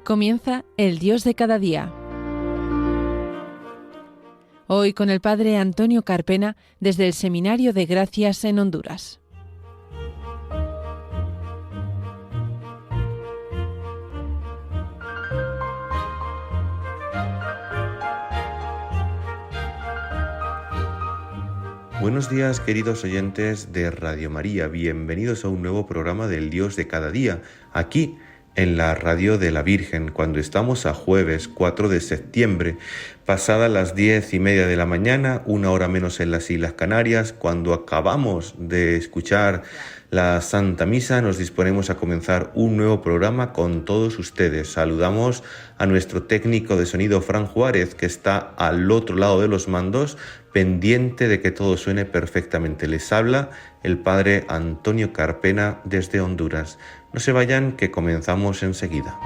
Comienza el Dios de cada día. Hoy con el Padre Antonio Carpena desde el Seminario de Gracias en Honduras. Buenos días, queridos oyentes de Radio María. Bienvenidos a un nuevo programa del Dios de cada día, aquí en la Radio de la Virgen, cuando estamos a jueves 4 de septiembre, pasadas las 10:30 de la mañana, una hora menos en las Islas Canarias. Cuando acabamos de escuchar la Santa Misa, nos disponemos a comenzar un nuevo programa con todos ustedes. Saludamos a nuestro técnico de sonido, Fran Juárez, que está al otro lado de los mandos, pendiente de que todo suene perfectamente. Les habla el Padre Antonio Carpena desde Honduras. No se vayan, que comenzamos enseguida.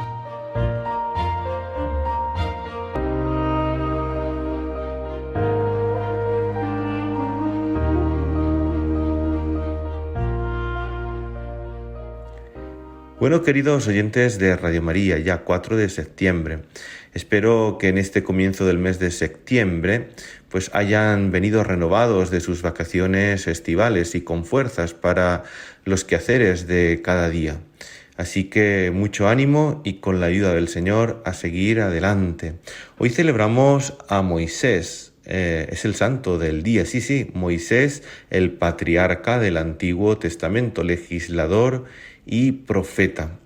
Bueno, queridos oyentes de Radio María, ya 4 de septiembre. Espero que en este comienzo del mes de septiembre pues hayan venido renovados de sus vacaciones estivales y con fuerzas para los quehaceres de cada día. Así que mucho ánimo y con la ayuda del Señor a seguir adelante. Hoy celebramos a Moisés. Es el santo del día, sí, Moisés, el patriarca del Antiguo Testamento, legislador y profeta.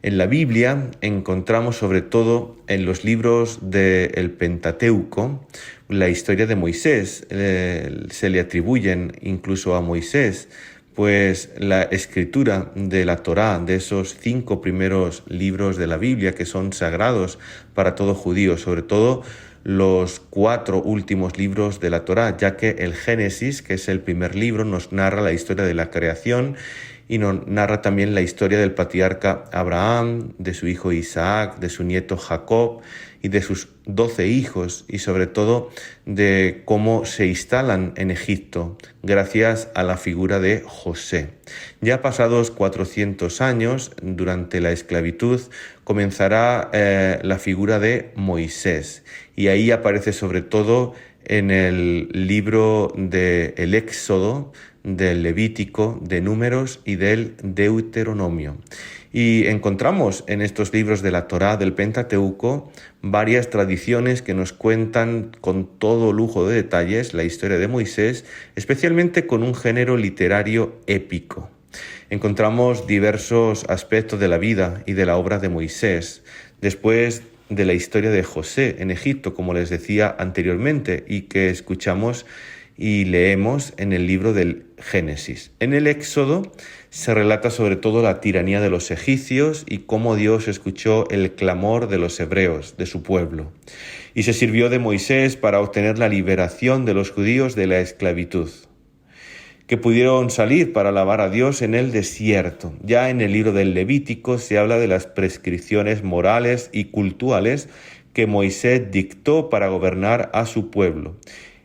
En la Biblia encontramos sobre todo en los libros del Pentateuco la historia de Moisés. Se le atribuyen incluso a Moisés pues la escritura de la Torá, de esos 5 primeros libros de la Biblia que son sagrados para todo judío, sobre todo los 4 últimos libros de la Torá, ya que el Génesis, que es el primer libro, nos narra la historia de la creación y nos narra también la historia del patriarca Abraham, de su hijo Isaac, de su nieto Jacob y de sus 12 hijos, y sobre todo de cómo se instalan en Egipto gracias a la figura de José. Ya pasados 400 años, durante la esclavitud, comenzará la figura de Moisés, y ahí aparece sobre todo en el libro del Éxodo, del Levítico, de Números y del Deuteronomio. Y encontramos en estos libros de la Torá, del Pentateuco, varias tradiciones que nos cuentan con todo lujo de detalles la historia de Moisés, especialmente con un género literario épico. Encontramos diversos aspectos de la vida y de la obra de Moisés, después de la historia de José en Egipto, como les decía anteriormente, y que escuchamos y leemos en el libro del Génesis. En el Éxodo se relata sobre todo la tiranía de los egipcios y cómo Dios escuchó el clamor de los hebreos, de su pueblo, y se sirvió de Moisés para obtener la liberación de los judíos de la esclavitud, que pudieron salir para alabar a Dios en el desierto. Ya en el libro del Levítico se habla de las prescripciones morales y cultuales que Moisés dictó para gobernar a su pueblo.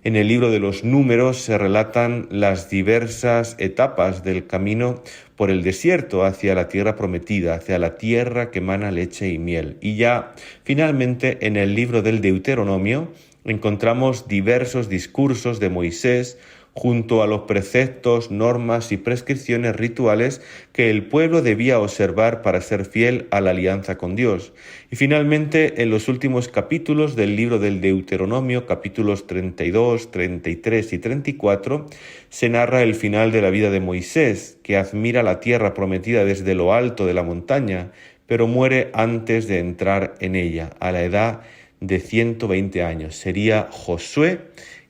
En el libro de los Números se relatan las diversas etapas del camino por el desierto hacia la tierra prometida, hacia la tierra que emana leche y miel. Y ya finalmente en el libro del Deuteronomio encontramos diversos discursos de Moisés junto a los preceptos, normas y prescripciones rituales que el pueblo debía observar para ser fiel a la alianza con Dios. Y finalmente, en los últimos capítulos del libro del Deuteronomio, capítulos 32, 33 y 34, se narra el final de la vida de Moisés, que admira la tierra prometida desde lo alto de la montaña, pero muere antes de entrar en ella, a la edad de 120 años. Sería Josué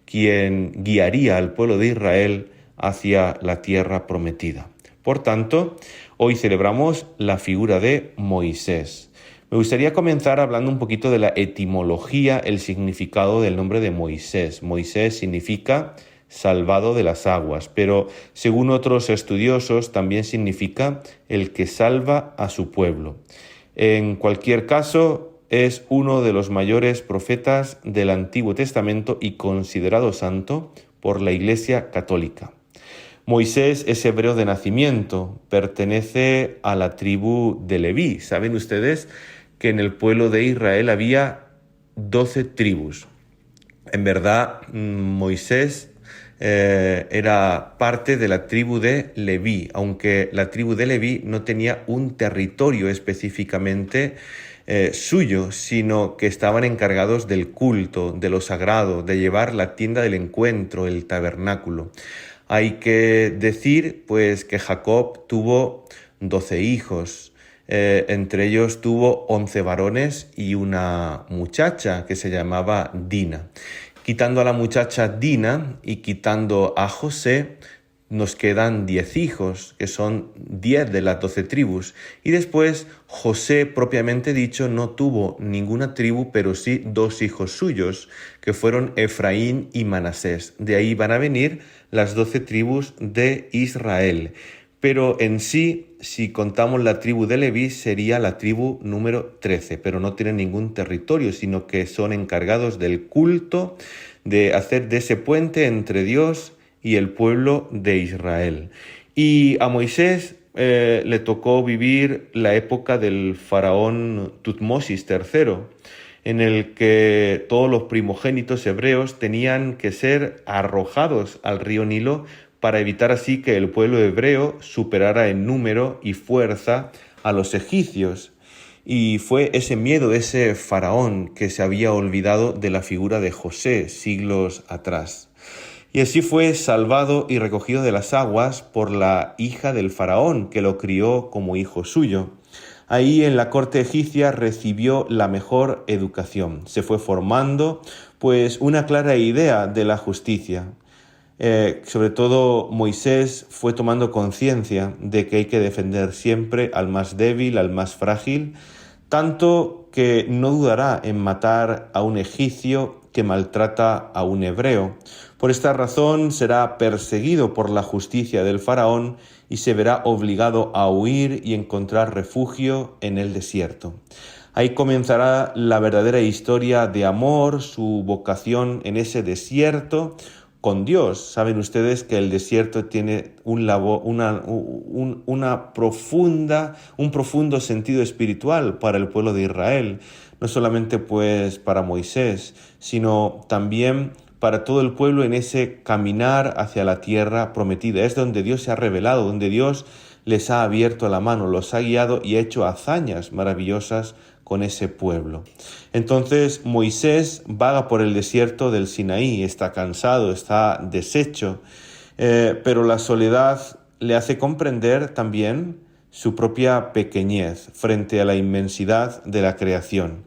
quien guiaría al pueblo de Israel hacia la tierra prometida. Por tanto, hoy celebramos la figura de Moisés. Me gustaría comenzar hablando un poquito de la etimología, el significado del nombre de Moisés. Moisés significa salvado de las aguas, pero según otros estudiosos también significa el que salva a su pueblo. En cualquier caso, es uno de los mayores profetas del Antiguo Testamento y considerado santo por la Iglesia Católica. Moisés es hebreo de nacimiento, pertenece a la tribu de Leví. Saben ustedes que en el pueblo de Israel había 12 tribus. En verdad, Moisés era parte de la tribu de Leví, aunque la tribu de Leví no tenía un territorio específicamente suyo, sino que estaban encargados del culto, de lo sagrado, de llevar la tienda del encuentro, el tabernáculo. Hay que decir, pues, que Jacob tuvo 12 hijos. Entre ellos tuvo 11 varones y una muchacha que se llamaba Dina. Quitando a la muchacha Dina y quitando a José, nos quedan 10 hijos, que son 10 de las 12 tribus. Y después José, propiamente dicho, no tuvo ninguna tribu, pero sí 2 hijos suyos, que fueron Efraín y Manasés. De ahí van a venir las 12 tribus de Israel. Pero en sí, si contamos la tribu de Leví, sería la tribu número 13, pero no tienen ningún territorio, sino que son encargados del culto, de hacer de ese puente entre Dios y el pueblo de Israel. Y a Moisés le tocó vivir la época del faraón Tutmosis III, en el que todos los primogénitos hebreos tenían que ser arrojados al río Nilo para evitar así que el pueblo hebreo superara en número y fuerza a los egipcios. Y fue ese miedo de ese faraón que se había olvidado de la figura de José siglos atrás. Y así fue salvado y recogido de las aguas por la hija del faraón, que lo crió como hijo suyo. Ahí en la corte egipcia recibió la mejor educación. Se fue formando pues una clara idea de la justicia. Sobre todo Moisés fue tomando conciencia de que hay que defender siempre al más débil, al más frágil, tanto que no dudará en matar a un egipcio que maltrata a un hebreo. Por esta razón será perseguido por la justicia del faraón y se verá obligado a huir y encontrar refugio en el desierto. Ahí comenzará la verdadera historia de amor, su vocación en ese desierto con Dios. Saben ustedes que el desierto tiene un profundo sentido espiritual para el pueblo de Israel, no solamente pues para Moisés, sino también para todo el pueblo en ese caminar hacia la tierra prometida. Es donde Dios se ha revelado, donde Dios les ha abierto la mano, los ha guiado y ha hecho hazañas maravillosas con ese pueblo. Entonces Moisés vaga por el desierto del Sinaí, está cansado, está deshecho, pero la soledad le hace comprender también su propia pequeñez frente a la inmensidad de la creación.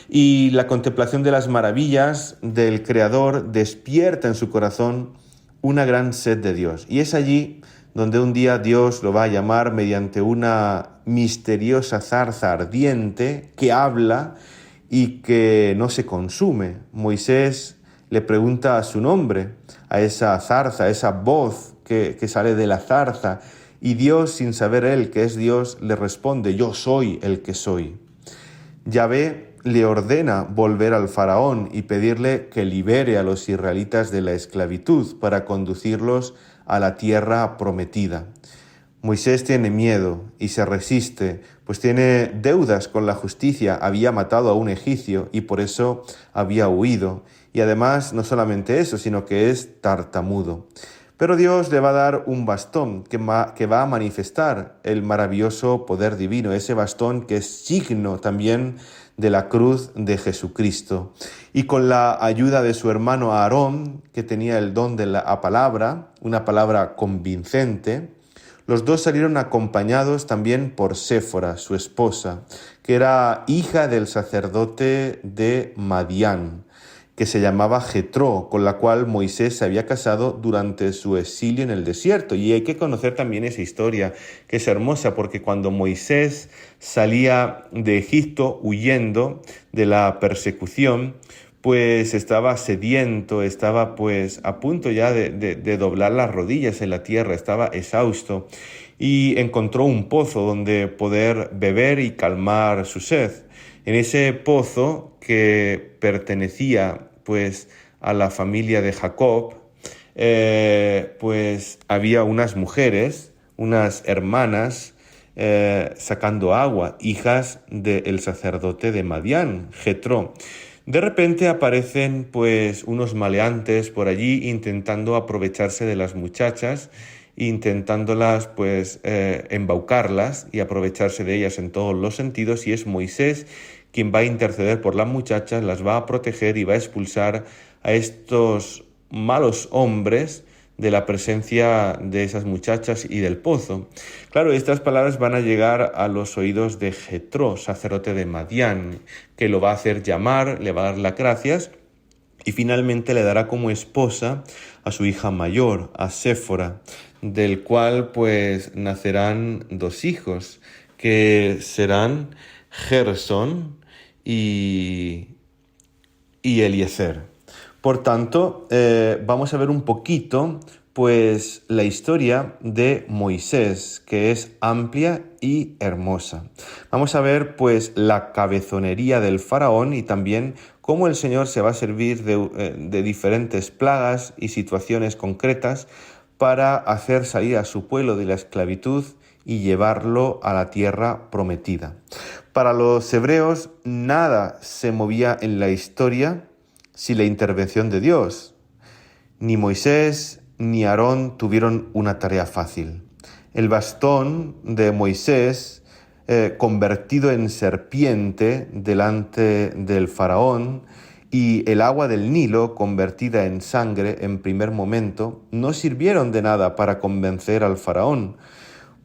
Y la contemplación de las maravillas del Creador despierta en su corazón una gran sed de Dios. Y es allí donde un día Dios lo va a llamar mediante una misteriosa zarza ardiente que habla y que no se consume. Moisés le pregunta a su nombre, a esa zarza, a esa voz que sale de la zarza, y Dios, sin saber él que es Dios, le responde: yo soy el que soy. Yahvé le ordena volver al faraón y pedirle que libere a los israelitas de la esclavitud para conducirlos a la tierra prometida. Moisés tiene miedo y se resiste, pues tiene deudas con la justicia, había matado a un egipcio y por eso había huido. Y además, no solamente eso, sino que es tartamudo. Pero Dios le va a dar un bastón que va a manifestar el maravilloso poder divino, ese bastón que es signo también de la cruz de Jesucristo. Y con la ayuda de su hermano Aarón, que tenía el don de la palabra, una palabra convincente, los dos salieron acompañados también por Séfora, su esposa, que era hija del sacerdote de Madián, que se llamaba Jetro, con la cual Moisés se había casado durante su exilio en el desierto. Y hay que conocer también esa historia, que es hermosa, porque cuando Moisés salía de Egipto huyendo de la persecución, pues estaba sediento, estaba pues a punto ya de doblar las rodillas en la tierra, estaba exhausto, y encontró un pozo donde poder beber y calmar su sed. En ese pozo, que pertenecía pues a la familia de Jacob, pues había unas mujeres, unas hermanas sacando agua, hijas del sacerdote de Madián, Jetro. De repente aparecen pues unos maleantes por allí intentando aprovecharse de las muchachas, intentándolas pues embaucarlas y aprovecharse de ellas en todos los sentidos, y es Moisés quien va a interceder por las muchachas, las va a proteger y va a expulsar a estos malos hombres de la presencia de esas muchachas y del pozo. Claro, estas palabras van a llegar a los oídos de Jetro, sacerdote de Madián, que lo va a hacer llamar, le va a dar las gracias y finalmente le dará como esposa a su hija mayor, a Séfora, del cual pues nacerán 2 hijos, que serán Gersón y Eliezer. Por tanto, vamos a ver un poquito pues la historia de Moisés, que es amplia y hermosa. Vamos a ver pues la cabezonería del faraón y también cómo el Señor se va a servir de diferentes plagas y situaciones concretas para hacer salir a su pueblo de la esclavitud y llevarlo a la tierra prometida. Para los hebreos nada se movía en la historia sin la intervención de Dios. Ni Moisés ni Aarón tuvieron una tarea fácil. El bastón de Moisés, convertido en serpiente delante del faraón, y el agua del Nilo, convertida en sangre en primer momento, no sirvieron de nada para convencer al faraón,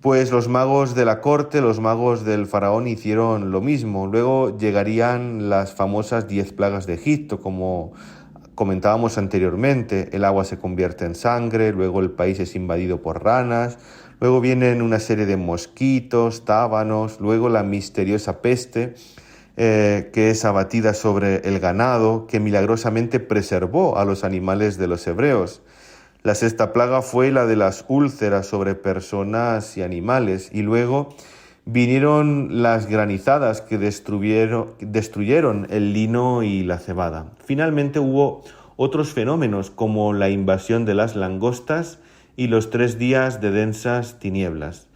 pues los magos de la corte, los magos del faraón hicieron lo mismo. Luego llegarían las famosas 10 plagas de Egipto, como comentábamos anteriormente. El agua se convierte en sangre, luego el país es invadido por ranas, luego vienen una serie de mosquitos, tábanos, luego la misteriosa peste, que es abatida sobre el ganado, que milagrosamente preservó a los animales de los hebreos. La 6ª plaga fue la de las úlceras sobre personas y animales, y luego vinieron las granizadas que destruyeron el lino y la cebada. Finalmente hubo otros fenómenos como la invasión de las langostas y los 3 días de densas tinieblas.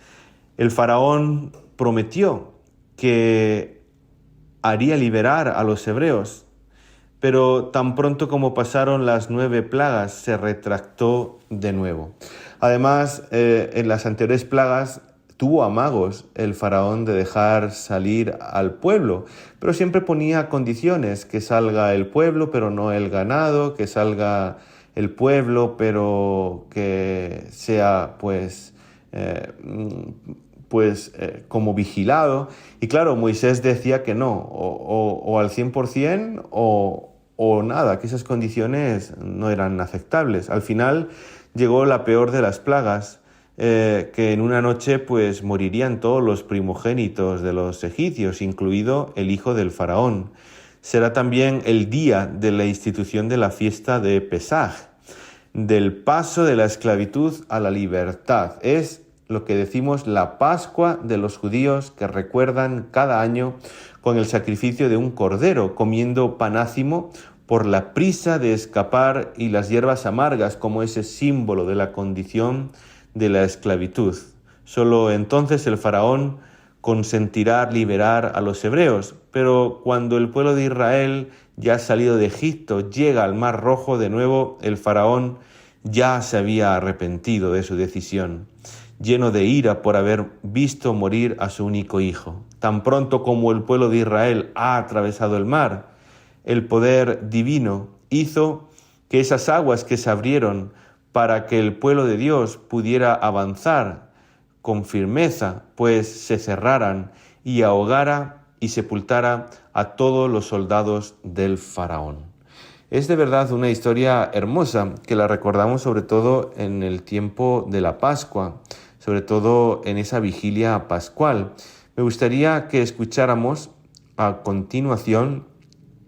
El faraón prometió que haría liberar a los hebreos, pero tan pronto como pasaron las 9 plagas se retractó de nuevo. Además, en las anteriores plagas tuvo amagos el faraón de dejar salir al pueblo, pero siempre ponía condiciones: que salga el pueblo pero no el ganado, que salga el pueblo pero que sea como vigilado. Y claro, Moisés decía que no, o al 100% o nada, que esas condiciones no eran aceptables. Al final llegó la peor de las plagas, que en una noche pues morirían todos los primogénitos de los egipcios, incluido el hijo del faraón. Será también el día de la institución de la fiesta de Pesaj, del paso de la esclavitud a la libertad. Es lo que decimos la Pascua de los judíos, que recuerdan cada año con el sacrificio de un cordero, comiendo panácimo por la prisa de escapar y las hierbas amargas como ese símbolo de la condición de la esclavitud. Solo entonces el faraón consentirá liberar a los hebreos, pero cuando el pueblo de Israel ya ha salido de Egipto, llega al Mar Rojo de nuevo, el faraón ya se había arrepentido de su decisión, lleno de ira por haber visto morir a su único hijo. Tan pronto como el pueblo de Israel ha atravesado el mar, el poder divino hizo que esas aguas que se abrieron para que el pueblo de Dios pudiera avanzar con firmeza, pues se cerraran y ahogara y sepultara a todos los soldados del faraón. Es de verdad una historia hermosa que la recordamos sobre todo en el tiempo de la Pascua, sobre todo en esa vigilia pascual. Me gustaría que escucháramos a continuación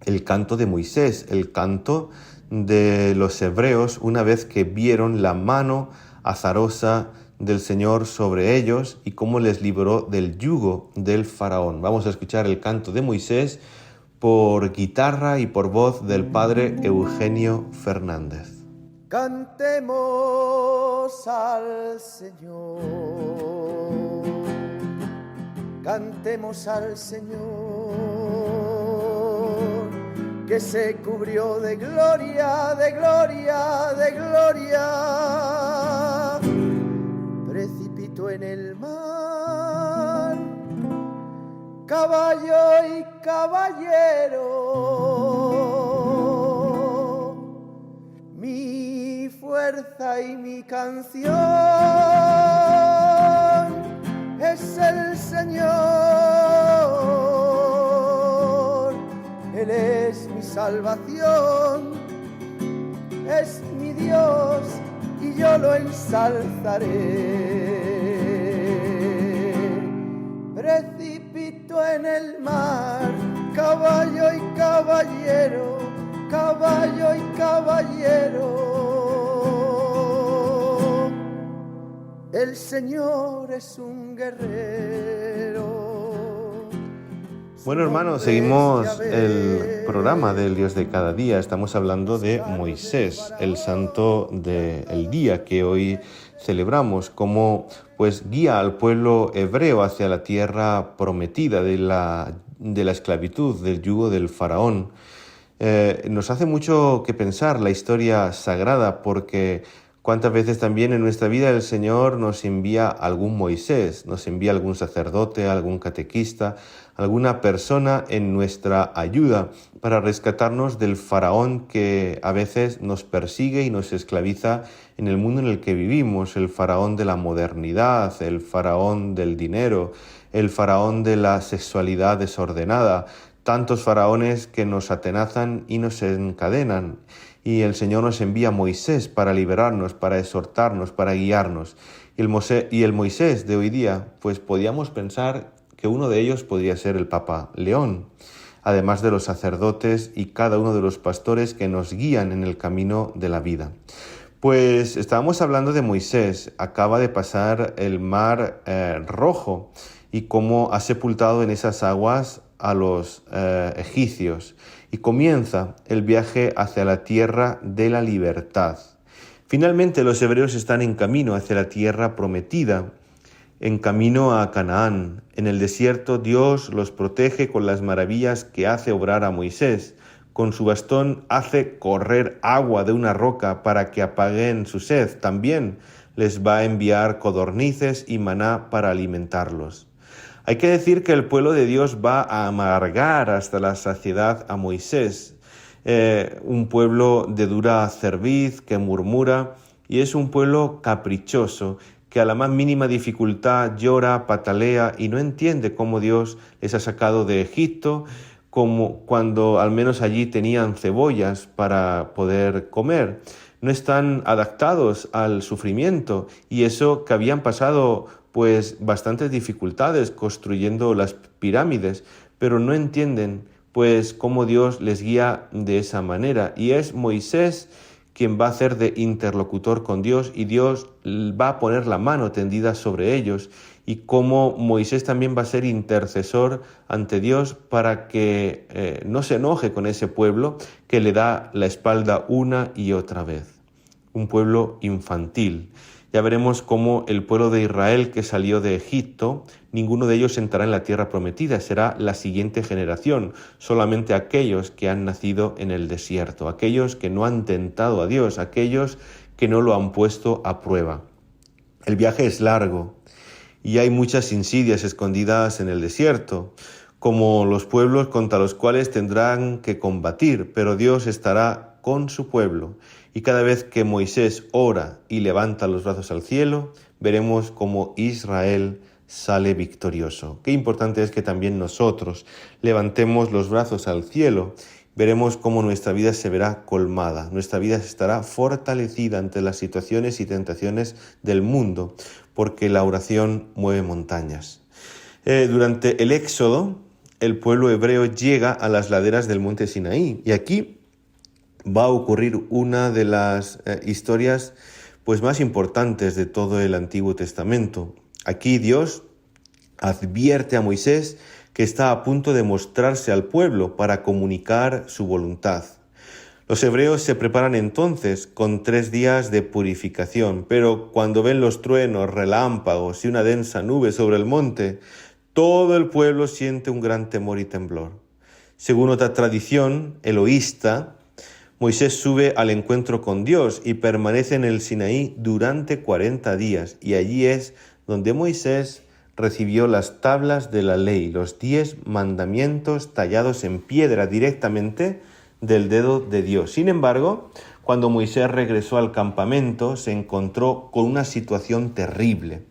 el canto de Moisés, el canto de los hebreos una vez que vieron la mano azarosa del Señor sobre ellos y cómo les libró del yugo del faraón. Vamos a escuchar el canto de Moisés por guitarra y por voz del padre Eugenio Fernández. Cantemos al Señor, cantemos al Señor, que se cubrió de gloria, de gloria, de gloria, precipitó en el mar, caballo y caballero, mi fuerza y mi canción es el Señor, Él es mi salvación, es mi Dios y yo lo ensalzaré. Precipitó en el mar, caballo y caballero, caballo y caballero, el Señor es un guerrero. Bueno, hermanos, seguimos el programa del Dios de cada día. Estamos hablando de Moisés, el santo del día que hoy celebramos, como pues guía al pueblo hebreo hacia la tierra prometida de la esclavitud, del yugo del faraón. Nos hace mucho que pensar la historia sagrada, porque cuántas veces también en nuestra vida el Señor nos envía algún Moisés, nos envía algún sacerdote, algún catequista, alguna persona en nuestra ayuda para rescatarnos del faraón que a veces nos persigue y nos esclaviza en el mundo en el que vivimos, el faraón de la modernidad, el faraón del dinero, el faraón de la sexualidad desordenada, tantos faraones que nos atenazan y nos encadenan. Y el Señor nos envía a Moisés para liberarnos, para exhortarnos, para guiarnos. Y el Moisés de hoy día, pues podíamos pensar que uno de ellos podría ser el Papa León, además de los sacerdotes y cada uno de los pastores que nos guían en el camino de la vida. Pues estábamos hablando de Moisés, acaba de pasar el mar Rojo y cómo ha sepultado en esas aguas a los egipcios, y comienza el viaje hacia la tierra de la libertad. Finalmente los hebreos están en camino hacia la tierra prometida, en camino a Canaán. En el desierto Dios los protege con las maravillas que hace obrar a Moisés. Con su bastón hace correr agua de una roca para que apaguen su sed. También les va a enviar codornices y maná para alimentarlos. Hay que decir que el pueblo de Dios va a amargar hasta la saciedad a Moisés, un pueblo de dura cerviz que murmura, y es un pueblo caprichoso que a la más mínima dificultad llora, patalea y no entiende cómo Dios les ha sacado de Egipto, como cuando al menos allí tenían cebollas para poder comer. No están adaptados al sufrimiento, y eso que habían pasado pues bastantes dificultades construyendo las pirámides, pero no entienden pues cómo Dios les guía de esa manera. Y es Moisés quien va a hacer de interlocutor con Dios, y Dios va a poner la mano tendida sobre ellos, y cómo Moisés también va a ser intercesor ante Dios para que no se enoje con ese pueblo que le da la espalda una y otra vez. Un pueblo infantil. Ya veremos cómo el pueblo de Israel que salió de Egipto, ninguno de ellos entrará en la tierra prometida, será la siguiente generación, solamente aquellos que han nacido en el desierto, aquellos que no han tentado a Dios, aquellos que no lo han puesto a prueba. El viaje es largo y hay muchas insidias escondidas en el desierto, como los pueblos contra los cuales tendrán que combatir, pero Dios estará con su pueblo. Y cada vez que Moisés ora y levanta los brazos al cielo, veremos cómo Israel sale victorioso. Qué importante es que también nosotros levantemos los brazos al cielo. Veremos cómo nuestra vida se verá colmada, nuestra vida estará fortalecida ante las situaciones y tentaciones del mundo, porque la oración mueve montañas. Durante el Éxodo, el pueblo hebreo llega a las laderas del monte Sinaí, y aquí va a ocurrir una de las historias pues más importantes de todo el Antiguo Testamento. Aquí Dios advierte a Moisés que está a punto de mostrarse al pueblo para comunicar su voluntad. Los hebreos se preparan entonces con 3 días de purificación, pero cuando ven los truenos, relámpagos y una densa nube sobre el monte, todo el pueblo siente un gran temor y temblor. Según otra tradición eloísta, Moisés sube al encuentro con Dios y permanece en el Sinaí durante 40 días. Y allí es donde Moisés recibió las tablas de la ley, los 10 mandamientos tallados en piedra directamente del dedo de Dios. Sin embargo, cuando Moisés regresó al campamento, se encontró con una situación terrible.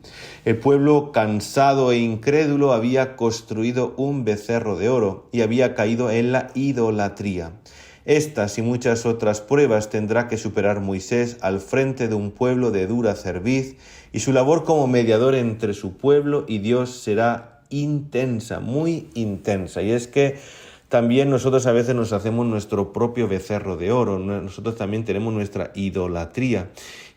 El pueblo, cansado e incrédulo, había construido un becerro de oro y había caído en la idolatría. Estas y muchas otras pruebas tendrá que superar Moisés al frente de un pueblo de dura cerviz, y su labor como mediador entre su pueblo y Dios será intensa, muy intensa. Y es que también nosotros a veces nos hacemos nuestro propio becerro de oro, nosotros también tenemos nuestra idolatría.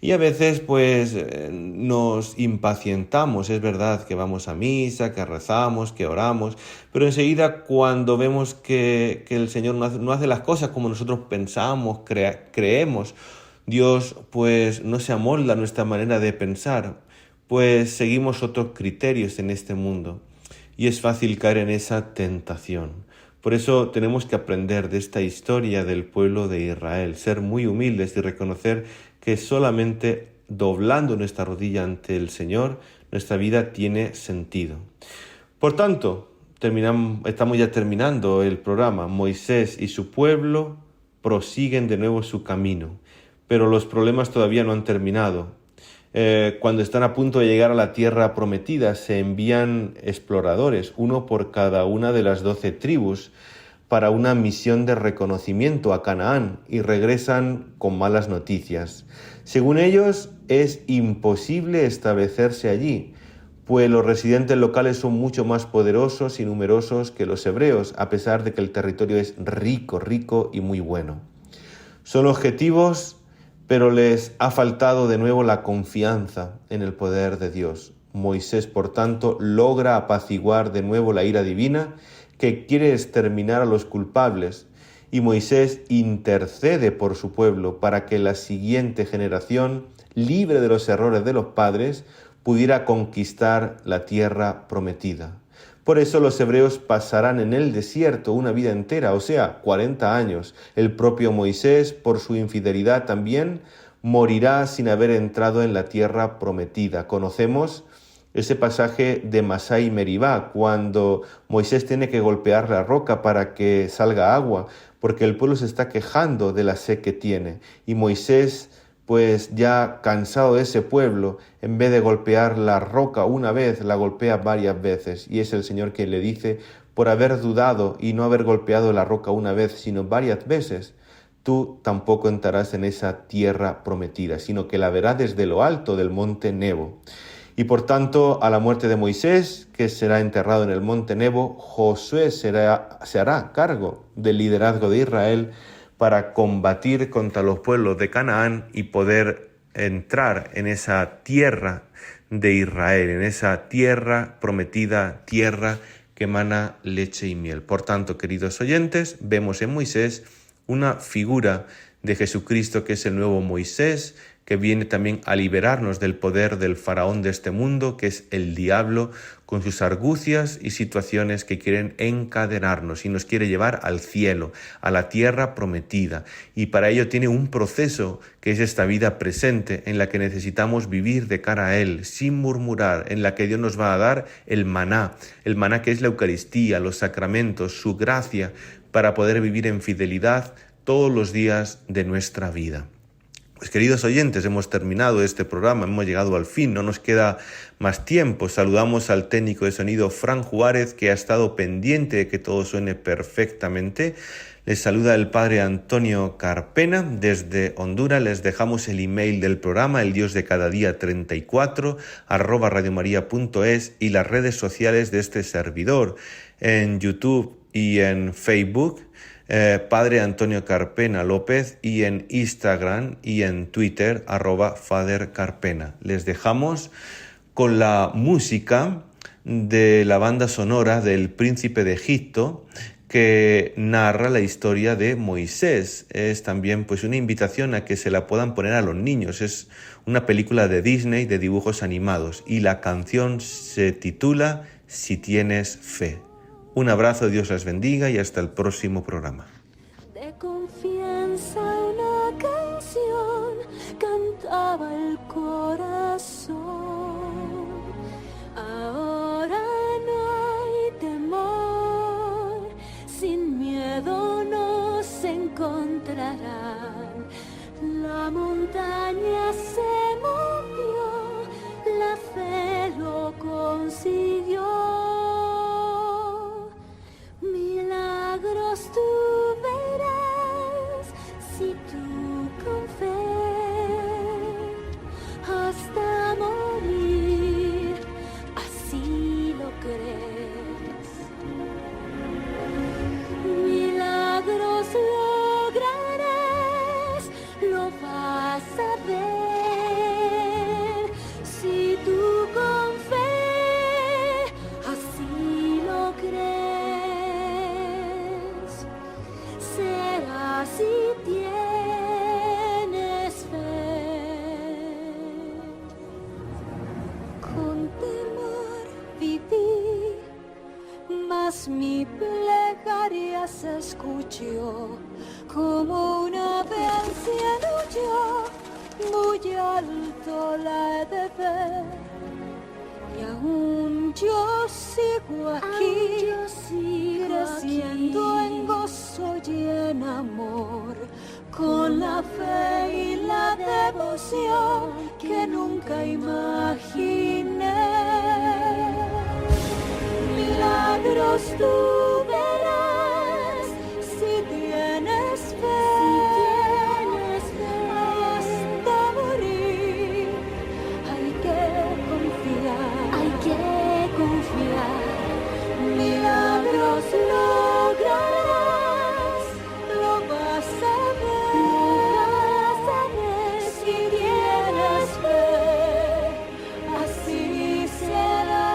Y a veces pues nos impacientamos, es verdad que vamos a misa, que rezamos, que oramos, pero enseguida cuando vemos que el Señor no hace las cosas como nosotros pensamos, creemos, Dios pues no se amolda a nuestra manera de pensar, pues seguimos otros criterios en este mundo y es fácil caer en esa tentación. Por eso tenemos que aprender de esta historia del pueblo de Israel, ser muy humildes y reconocer que solamente doblando nuestra rodilla ante el Señor, nuestra vida tiene sentido. Por tanto, estamos ya terminando el programa. Moisés y su pueblo prosiguen de nuevo su camino, pero los problemas todavía no han terminado. Cuando están a punto de llegar a la tierra prometida, se envían exploradores, uno por cada una de las 12 tribus, para una misión de reconocimiento a Canaán, y regresan con malas noticias. Según ellos, es imposible establecerse allí, pues los residentes locales son mucho más poderosos y numerosos que los hebreos, a pesar de que el territorio es rico y muy bueno. Son objetivos, pero les ha faltado de nuevo la confianza en el poder de Dios. Moisés, por tanto, logra apaciguar de nuevo la ira divina que quiere exterminar a los culpables, y Moisés intercede por su pueblo para que la siguiente generación, libre de los errores de los padres, pudiera conquistar la tierra prometida. Por eso los hebreos pasarán en el desierto una vida entera, o sea, 40 años. El propio Moisés, por su infidelidad también, morirá sin haber entrado en la tierra prometida. Conocemos ese pasaje de Masá y Meribá, cuando Moisés tiene que golpear la roca para que salga agua, porque el pueblo se está quejando de la sed que tiene. Y Moisés, pues ya cansado de ese pueblo, en vez de golpear la roca una vez, la golpea varias veces. Y es el Señor quien le dice, por haber dudado y no haber golpeado la roca una vez, sino varias veces, tú tampoco entrarás en esa tierra prometida, sino que la verás desde lo alto del monte Nebo. Y por tanto, a la muerte de Moisés, que será enterrado en el monte Nebo, Josué se hará cargo del liderazgo de Israel para combatir contra los pueblos de Canaán y poder entrar en esa tierra de Israel, en esa tierra prometida, tierra que emana leche y miel. Por tanto, queridos oyentes, vemos en Moisés una figura de Jesucristo, que es el nuevo Moisés, que viene también a liberarnos del poder del faraón de este mundo, que es el diablo, con sus argucias y situaciones que quieren encadenarnos y nos quiere llevar al cielo, a la tierra prometida. Y para ello tiene un proceso que es esta vida presente, en la que necesitamos vivir de cara a Él, sin murmurar, en la que Dios nos va a dar el maná que es la Eucaristía, los sacramentos, su gracia, para poder vivir en fidelidad todos los días de nuestra vida. Pues queridos oyentes, hemos terminado este programa, hemos llegado al fin, no nos queda más tiempo. Saludamos al técnico de sonido Fran Juárez, que ha estado pendiente de que todo suene perfectamente. Les saluda el padre Antonio Carpena desde Honduras. Les dejamos el email del programa, el Dios de cada día 34 @radiomaria.es, y las redes sociales de este servidor en YouTube y en Facebook. Padre Antonio Carpena López, y en Instagram y en Twitter @Father Carpena. Les dejamos con la música de la banda sonora del Príncipe de Egipto, que narra la historia de Moisés. Es también pues una invitación a que se la puedan poner a los niños. Es una película de Disney de dibujos animados y la canción se titula si tienes fe. Un abrazo, Dios les bendiga y hasta el próximo programa. De confianza una canción cantaba el corazón. Ahora no hay temor, sin miedo nos encontrarán. La montaña se movió, la fe lo consiguió. Milagros tú verás si tú con fe hasta morir, así lo crees. Milagros lograrás, lo vas a ver si tú con fe así lo crees. Será si tienes fe. Con temor viví, mas mi plegaria se escuchó, como una ave anciana huyó, muy alto la he de ver. Y aún yo sigo aquí, creciendo en gozo y en amor, con la fe y la devoción que nunca imaginé. Milagros tú verás si tienes fe, hasta morir. Hay que confiar. Milagros lograrás, lo vas a ver si tienes fe, así será.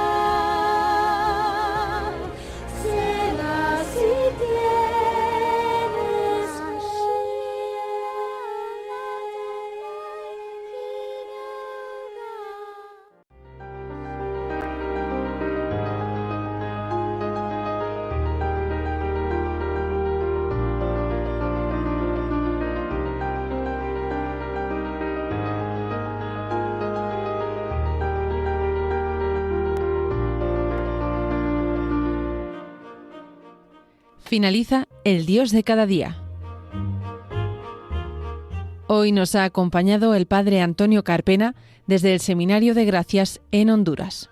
Será si tienes Finaliza El Dios de cada día. Hoy nos ha acompañado el padre Antonio Carpena desde el Seminario de Gracias en Honduras.